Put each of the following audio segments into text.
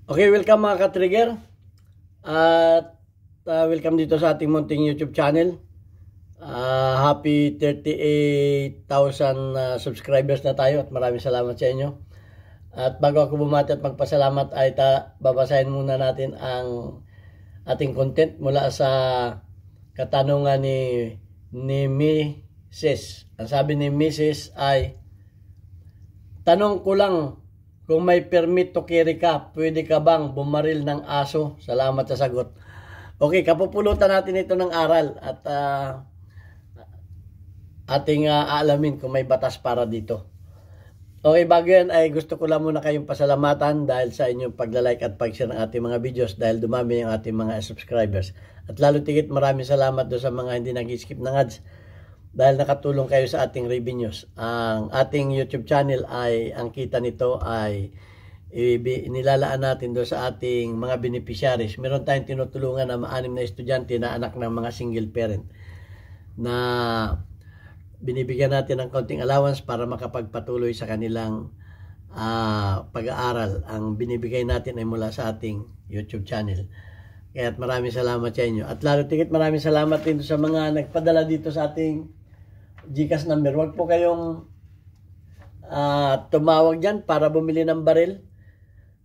Okay, welcome mga ka-trigger. At welcome dito sa ating munting YouTube channel. Happy 38,000 subscribers na tayo at maraming salamat sa inyo. At bago ako bumati at magpasalamat ay babasahin muna natin ang ating content mula sa katanungan ni Mrs. Ang sabi ni Mrs. ay, tanong ko lang, kung may permit to carry ka, pwede ka bang bumaril ng aso? Salamat sa sagot. Okay, kapupulutan natin ito ng aral at ating aalamin kung may batas para dito. Okay, bago yan ay gusto ko lang muna kayong pasalamatan dahil sa inyong pagla-like at pag-share ng ating mga videos dahil dumami ang ating mga subscribers. At lalo tigit maraming salamat doon sa mga hindi nag-skip ng ads dahil nakatulong kayo sa ating revenues. Ang ating YouTube channel ay, ang kita nito ay nilalaan natin doon sa ating mga beneficiaries. Meron tayong tinutulungan na 6 na estudyante na anak ng mga single parent na binibigyan natin ng konting allowance para makapagpatuloy sa kanilang pag-aaral. Ang binibigay natin ay mula sa ating YouTube channel. Kaya maraming salamat sa inyo. At lalo tigit maraming salamat din sa mga nagpadala dito sa ating GCash number. Huwag po kayong tumawag dyan para bumili ng baril.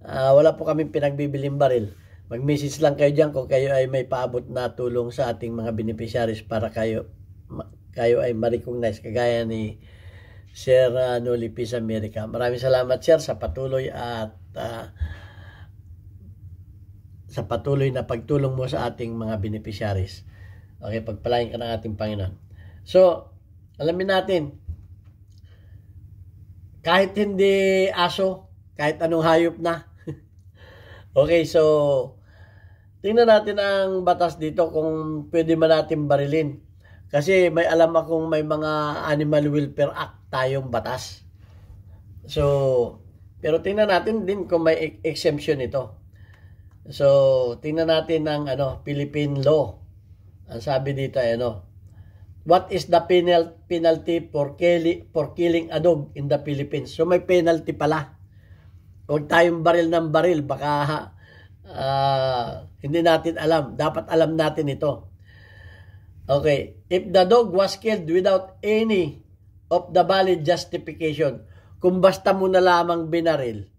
Wala po kami pinagbibiling baril. Mag-message lang kayo dyan kung kayo ay may paabot na tulong sa ating mga beneficiaries para kayo ay ma-recognize kagaya ni Sir Noli Peace America. Maraming salamat sir sa patuloy at sa patuloy na pagtulong mo sa ating mga beneficiaries. Okay, pagpalain ka ng ating Panginoon. So, alamin natin, kahit hindi aso, kahit anong hayop na. Okay, so, tingnan natin ang batas dito kung pwede man natin barilin. Kasi may alam akong may mga Animal Welfare Act tayong batas. So, pero tingnan natin din kung may exemption ito. So, tingnan natin ng Philippine law. Ang sabi dito ay what is the penalty for killing a dog in the Philippines? So may penalty pala. Huwag tayong baril ng baril. Baka hindi natin alam. Dapat alam natin ito. Okay. If the dog was killed without any of the valid justification, kung basta mo na lamang binaril.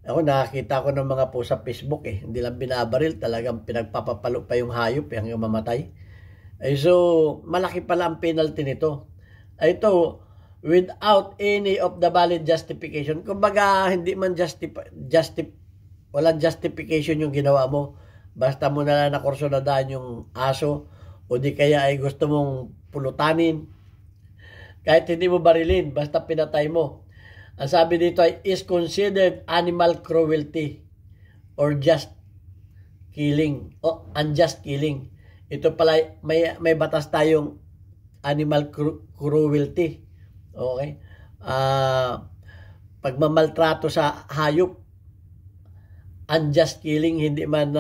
Ako nakakita ko ng mga post sa Facebook Hindi lang binabaril. Talagang pinagpapapalo pa yung hayop hanggang mamatay. So, malaki pala ang penalty nito. Ito, without any of the valid justification. Kumbaga, hindi man walang justification yung ginawa mo. Basta mo na lang nakursunadaan yung aso o di kaya ay gusto mong pulutanin. Kahit hindi mo barilin, basta pinatay mo. Ang sabi dito ay is considered animal cruelty or just killing o unjust killing. Ito pala, may batas tayong animal cruelty. Okay? Pagmamaltrato sa hayop, unjust killing, hindi man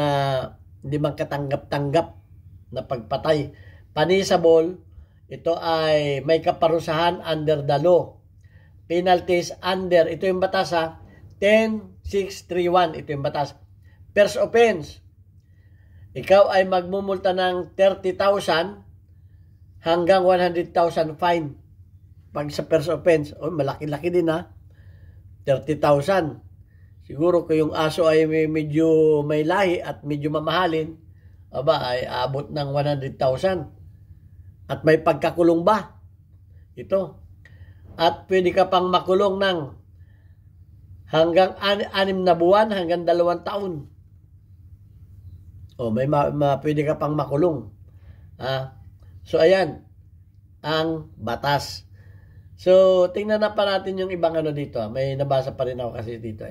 katanggap-tanggap na pagpatay. Punishable, ito ay may kaparusahan under the law. Penalties under, ito yung batas 10,631, ito yung batas. First offense, ikaw ay magmumulta ng 30,000 hanggang 100,000 fine. Pag sa first offense, malaki-laki din 30,000. Siguro kung yung aso ay medyo may lahi at medyo mamahalin, ay abot ng 100,000. At may pagkakulong ba? Ito. At pwede ka pang makulong ng hanggang 6 na buwan hanggang 2 taon. May pwede ka pang makulong. So, ayan. Ang batas. So, tingnan na pa natin yung ibang dito. May nabasa pa rin ako kasi dito.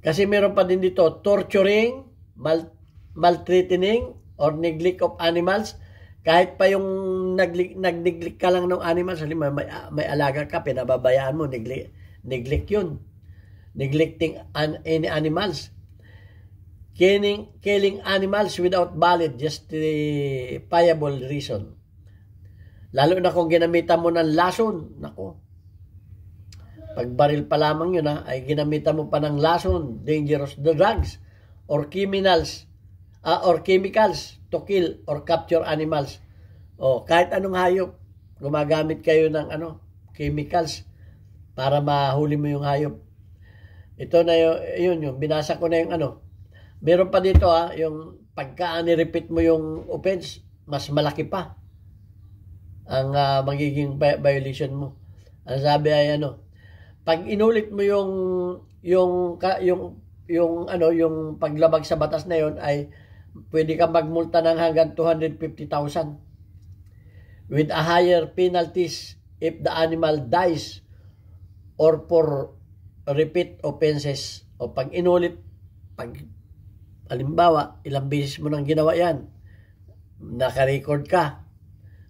Kasi meron pa din dito, torturing, maltreating, or neglect of animals. Kahit pa yung nag-neglect ka lang ng animals, halimbawa may alaga ka, pinababayaan mo, neglect yun. Neglecting any animals. Killing animals without valid justifiable reason. Lalo na kung ginamitan mo ng lason. Nako. Pag baril pa lamang yun ay ginamitan mo pa ng lason, dangerous drugs, or chemicals to kill or capture animals. Kahit anong hayop, gumagamit kayo ng chemicals para mahuli mo yung hayop. Ito na yung binasa ko na yung Meron pa dito yung pagka ni-repeat mo yung offense, mas malaki pa ang magiging violation mo. Ang sabi ay pag inulit mo yung paglabag sa batas na yon ay pwede ka magmulta ng hanggang 250,000 with a higher penalties if the animal dies or for repeat offenses. O pag inulit, halimbawa, ilang beses mo nang ginawa yan, naka-record ka,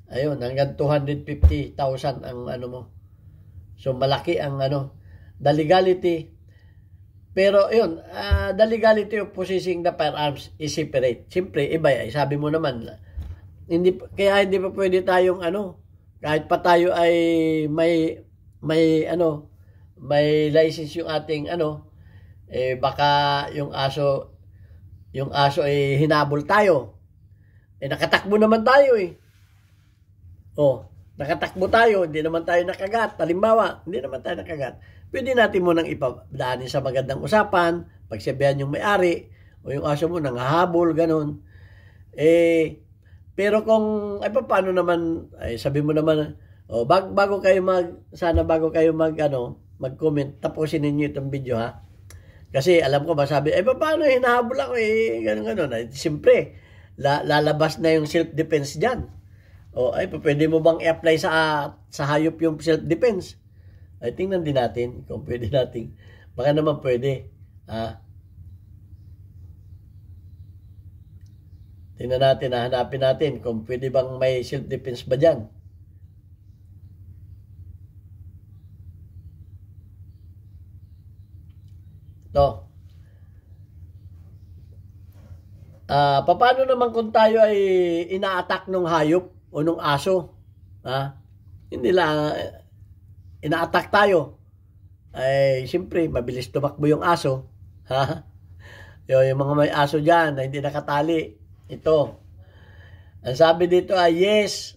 ayun, hanggang 250,000 ang mo. So, malaki ang the legality. Pero, yun, the legality of possessing the firearms is separate. Siyempre, iba yan. Sabi mo naman, kaya hindi pa pwede tayong kahit pa tayo ay may license yung ating baka yung aso ay hinabol tayo. Nakatakbo naman tayo nakatakbo tayo, hindi naman tayo nakagat. Halimbawa, hindi naman tayo nakagat. Pwede natin munang ipadaanin sa magandang usapan, pagsabihan yung may-ari, o yung aso mo nangahabol, ganun. Pero kung, paano naman, sabi mo naman, bago kayo mag-comment, tapusin ninyo itong video, ha? Kasi alam ko, masabi, paano hinahabol ako, ganun. Siyempre, lalabas na yung self-defense dyan. Pwede mo bang i-apply sa hayop yung self-defense? Tingnan din natin kung pwede natin. Baka naman pwede. Tingnan natin, hanapin natin kung pwede bang may self-defense ba dyan. Ito. Paano naman kung tayo ay ina-attack ng hayop o nung aso? Hindi lang ina-attack tayo. Siyempre, mabilis tumakbo yung aso. Yung mga may aso dyan na hindi nakatali. Ito. Ang sabi dito ay yes.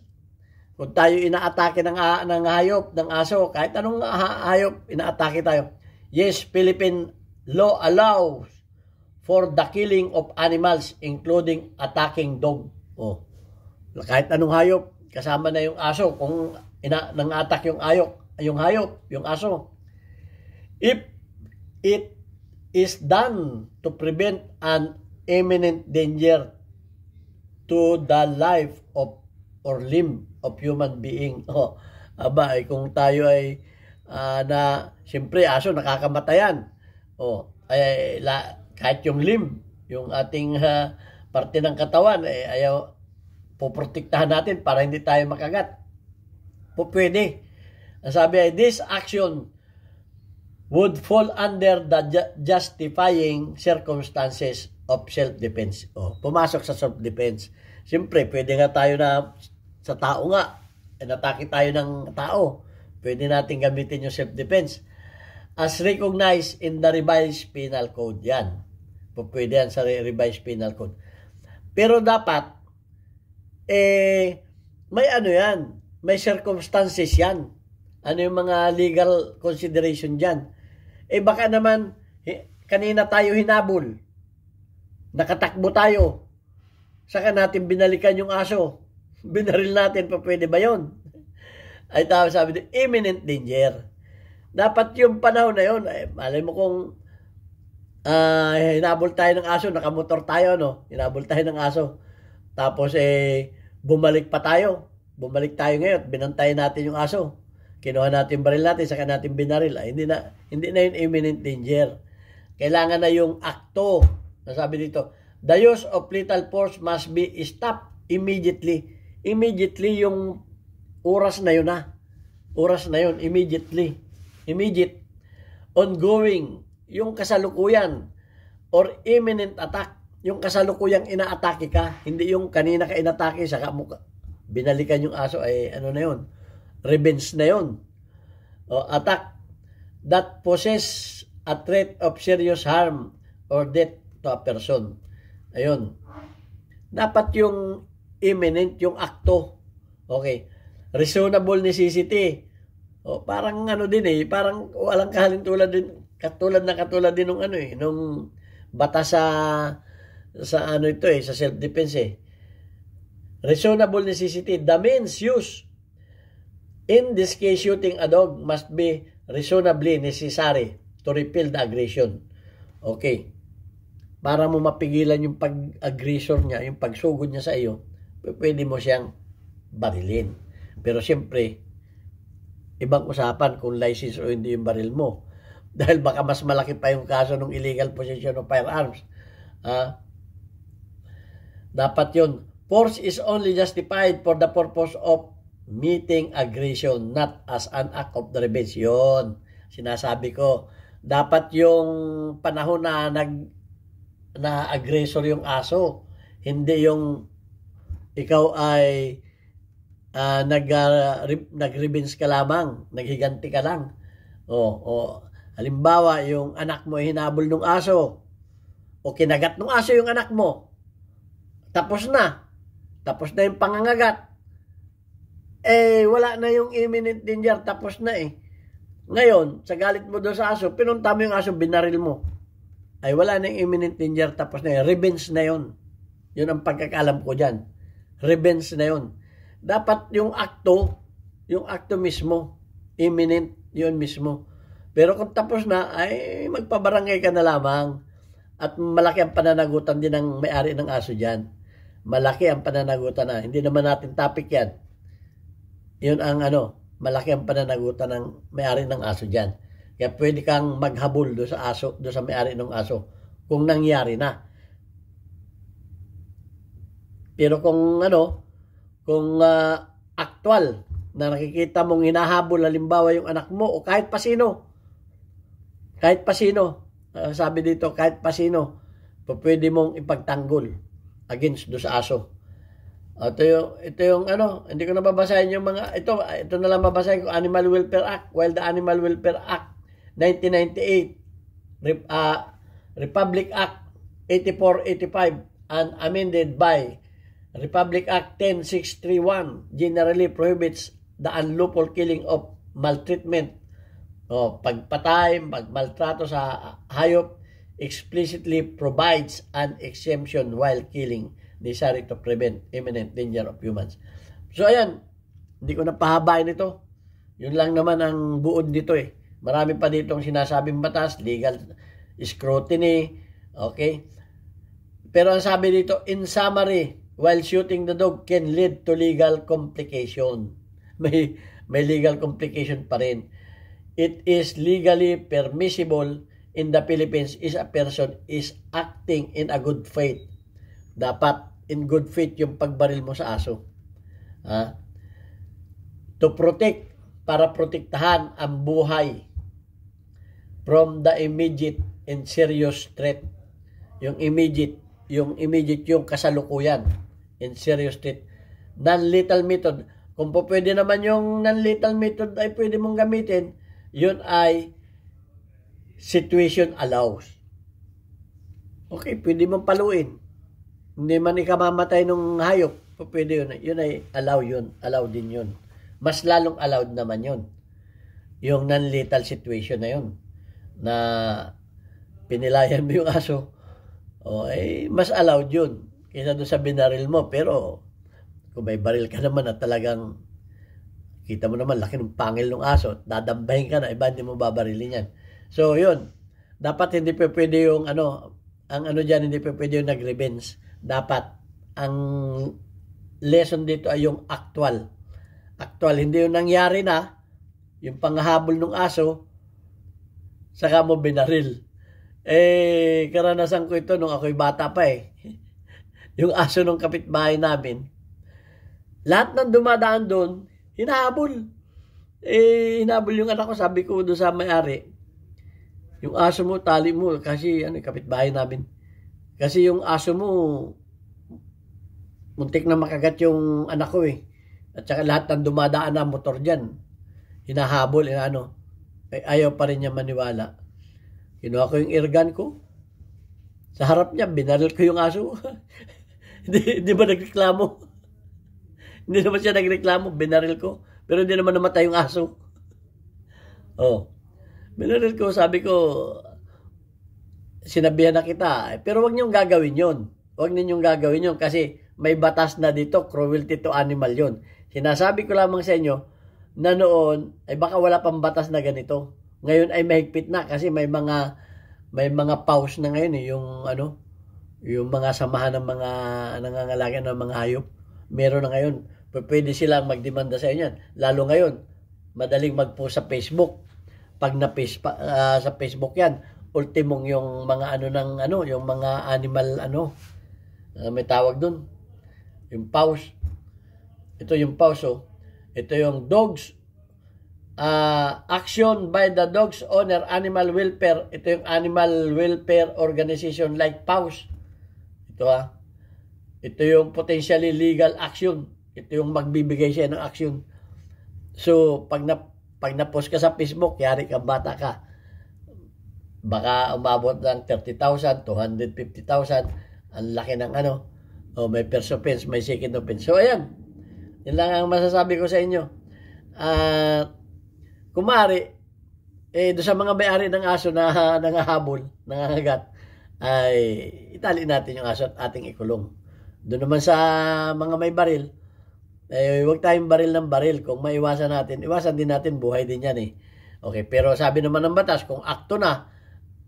Kung tayo ina-atake ng hayop, ng aso, kahit anong hayop, ina-atake tayo. Yes, Philippine law allows for the killing of animals including attacking dog. Kahit anong hayop, kasama na yung aso kung nang-attack yung hayop, yung aso. If it is done to prevent an imminent danger to the life of or limb of human being. Kung tayo ay siyempre aso nakakamatayan. Kahit yung limb, yung ating parte ng katawan, ayaw poprotektahan natin para hindi tayo makagat. Pwede. Ang sabi ay, this action would fall under the justifying circumstances of self-defense. Pumasok sa self-defense. Siyempre, pwede nga tayo sa tao nga, natake tayo ng tao. Pwede natin gamitin yung self-defense. As recognized in the revised penal code. Yan. Pwede yan sa revised penal code. Pero dapat, may yan. May circumstances yan. Ano yung mga legal consideration dyan? Baka naman, kanina tayo hinabol. Nakatakbo tayo. Saka natin binalikan yung aso. Binaril natin, pwede ba yun? Ay tawag sabi din, imminent danger. Dapat yung panahon na yun, malay mo kung hinabol tayo ng aso, nakamotor tayo, hinabol tayo ng aso. Tapos bumalik pa tayo. Bumalik tayo ngayon, binantayan natin yung aso. Kinuha natin baril natin, saka natin binaril. Hindi na yun imminent danger. Kailangan na yung akto. Nasabi dito, the use of lethal force must be stopped immediately. Immediately yung oras na yun Oras na yun, immediately. Immediate. Ongoing. Yung kasalukuyan. Or imminent attack. Yung kasalukuyang inaatake ka. Hindi yung kanina ka inatake, saka binalikan yung aso, ano na yun? Revenge na yun. Attack. that possess a threat of serious harm or death to a person. Ayun. Dapat yung imminent, yung akto. Okay. Reasonable necessity. O, parang ano din parang walang kahalintulad din, katulad din nung nung batas sa ano ito sa self-defense Reasonable necessity. The means used in this case shooting a dog must be reasonably necessary to repel the aggression. Okay. Para mo mapigilan yung pag-aggressor niya, yung pagsugod niya sa iyo, pwede mo siyang barilin. Pero siyempre, ibang usapan kung license o hindi yung baril mo. Dahil baka mas malaki pa yung kaso ng illegal possession of firearms. Dapat yun. Force is only justified for the purpose of meeting aggression, not as an act of the revenge. Yun. Sinasabi ko. Dapat yung panahon na aggressor yung aso. Hindi yung ikaw ay nag-revenge ka lamang, naghiganti ka lang. Halimbawa, yung anak mo ay hinabol ng aso o kinagat ng aso yung anak mo. Tapos na yung pangangagat. Wala na yung imminent danger, tapos na Ngayon, sa galit mo doon sa aso, pinunta mo yung aso, binaril mo. Ay wala na yung imminent danger, tapos na revenge na yun. Yun ang pagkakalam ko dyan. Revenge na yun. Dapat yung akto mismo, imminent, yun mismo. Pero kung tapos na, ay magpabarangay ka na lamang. At malaki ang pananagutan din ng may-ari ng aso dyan. Malaki ang pananagutan na. Hindi naman natin topic yan. Yun ang malaki ang pananagutan ng may-ari ng aso dyan. Kaya pwede kang maghabol do sa aso, do sa may-ari ng aso kung nangyari na. Pero kung actual na nakikita mong hinahabol halimbawa yung anak mo o kahit pa sino. Sabi dito kahit pa sino, pwede mong ipagtanggol against do sa aso. Ito yung hindi ko na babasahin yung mga ito na lang babasahin ko. Animal Welfare Act. While the Animal Welfare Act 1998 Republic Act 8485 and amended by Republic Act 10631 generally prohibits the unlawful killing of maltreatment pagpatay, pagmaltrato sa hayop, explicitly provides an exemption while killing necessary to prevent imminent danger of humans. So ayan, hindi ko na pahabain ito. Yun lang naman ang buod dito Marami pa ditong sinasabing batas, legal scrutiny, okay? Pero ang sabi dito, in summary, while shooting the dog can lead to legal complication. May legal complication pa rin. It is legally permissible in the Philippines if a person is acting in a good faith. Dapat in good faith yung pagbaril mo sa aso. To protect, para protektahan ang buhay from the immediate and serious threat. Yung immediate yung kasalukuyan and serious threat. Non-lethal method. Kung po pwede naman yung non-lethal method ay pwede mong gamitin, yun ay situation allows. Okay, pwede mong paluin. Hindi man ikamamatay nung hayop, pwede yun. Yun ay allow yun. Allow din yun. Mas lalong allowed naman yun. Yung non-lethal situation na yun. Na pinilayan mo yung aso, mas allowed yun. Kaysa doon sa binaril mo. Pero, kung may baril ka naman at talagang kita mo naman, laki ng pangil ng aso, dadambahin ka na, iba hindi mo babarilin yan. So, yun. Dapat hindi pwede yung dyan, hindi pwede yung nag-revenge. Dapat, ang lesson dito ay yung actual. Actual, hindi yung nangyari na, yung panghabol ng aso, saka mo binaril. Karanasan ko ito nung ako'y bata pa Yung aso ng kapitbahay namin, lahat ng dumadaan doon, hinahabol. Hinahabol yung anak ko, sabi ko doon sa may-ari, yung aso mo, tali mo, kasi kapitbahay namin. Kasi yung aso mo, muntik na makagat yung anak ko At saka lahat ng dumadaan na motor dyan, hinahabol, ay ayaw pa rin niya maniwala. Kinuha ko yung airgun ko. Sa harap niya, binaril ko yung aso. Hindi ba nagreklamo? Hindi naman siya nagreklamo, binaril ko. Pero hindi naman namatay yung aso. Oh. Binaril ko, sabi ko, sinabihan na kita. Pero wag niyong gagawin yon. Wag ninyong gagawin yon kasi may batas na dito, cruelty to animal yon. Sinasabi ko lamang sa inyo na noon ay baka wala pang batas na ganito. Ngayon ay mahigpit na kasi may mga paus na ngayon yung mga samahan ng mga nangangalaga ng mga hayop. Meron na ngayon. Pwede silang magdemanda sa inyo. Lalo ngayon, madaling mag-post sa Facebook. Pag na-post sa Facebook yan, ultimong yung mga yung mga animal may tawag dun. Yung paus. Ito yung paus, oh. Ito yung dogs action by the dog's owner animal welfare. Ito yung animal welfare organization like PAWS. Ito ito yung potentially legal action. Ito yung magbibigay siya ng action. So pag na-post ka sa Facebook, yari ka, bata ka, baka umabot ng 30,000, 250,000. Ang laki ng may first offense, may second offense. So ayan, yun lang ang masasabi ko sa inyo. Kumari, doon sa mga may-ari ng aso na nangahabol, nangangagat, ay itali natin yung aso at ating ikulong. Doon naman sa mga may baril, huwag tayong baril ng baril. Kung maiwasan natin, iwasan din natin, buhay din yan eh. Okay, pero sabi naman ng batas, kung akto na,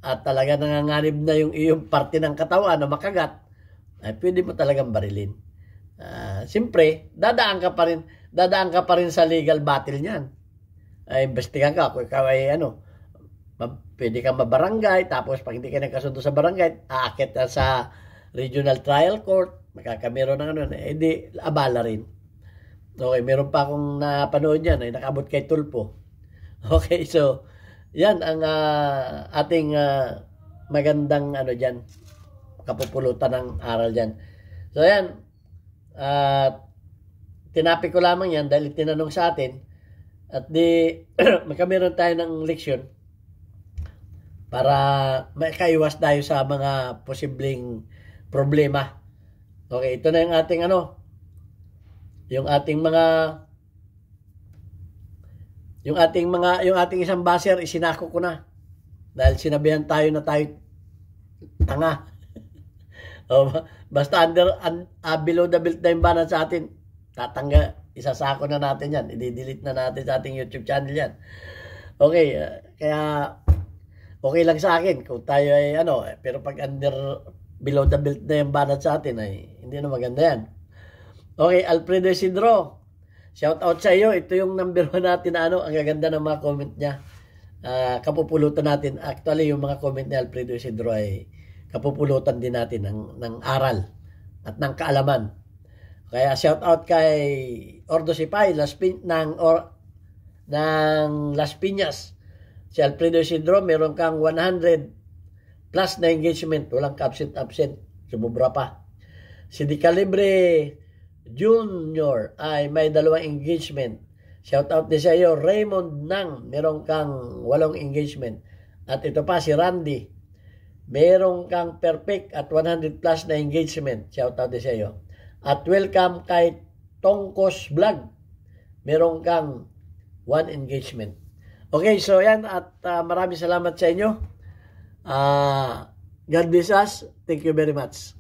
at talaga nanganganib na yung iyong parte ng katawan na makagat, ay pwede mo talagang barilin. Siyempre, dadaan ka pa rin sa legal battle niyan. Imbestigan ka kung ikaw ay pwede kang mabarangay, tapos pag hindi ka nagkasundo sa barangay, aakit na sa regional trial court, makakamero ng hindi abala rin. Okay, meron pa akong napanood yan, ay nakabot kay Tulpo. Okay, so yan ang ating magandang dyan, kapupulutan ng aral dyan. So yan, tinapi ko lamang yan dahil tinanong sa atin at magkameron tayo ng leksyon para makaiwas tayo sa mga posibleng problema. Okay, ito na yung ating yung ating isang baser isinako ko na dahil sinabihan tayo na tayo tanga. Basta below the belt na yung banat sa atin, isasako na natin yan, i-delete na natin sa ating YouTube channel yan. Okay, kaya okay lang sa akin kung tayo ay pero pag below the belt na yung banat sa atin ay hindi na maganda yan. Okay, Alfredo Isidro, shout out sa iyo. Ito yung number 1 natin na ang gaganda ng mga comment niya. Kapupulutan natin. Actually, yung mga comment ni Alfredo Isidro ay kapupulutan din natin ng aral at ng kaalaman. Kaya shout out kay Ordo Sipay ng Las Piñas. Si Alfredo Isidro, meron kang 100 plus na engagement. Walang absent. Sumubra pa. Si Di Calibre Junior ay may 2 engagement. Shout out din sa iyo. Raymond Nang, meron kang 8 engagement. At ito pa si Randy, meron kang perfect at 100 plus na engagement. Shout out din sa iyo. At welcome kay Tongkos Vlog, meron kang 1 engagement. Okay, so yan at maraming salamat sa inyo. God bless us. Thank you very much.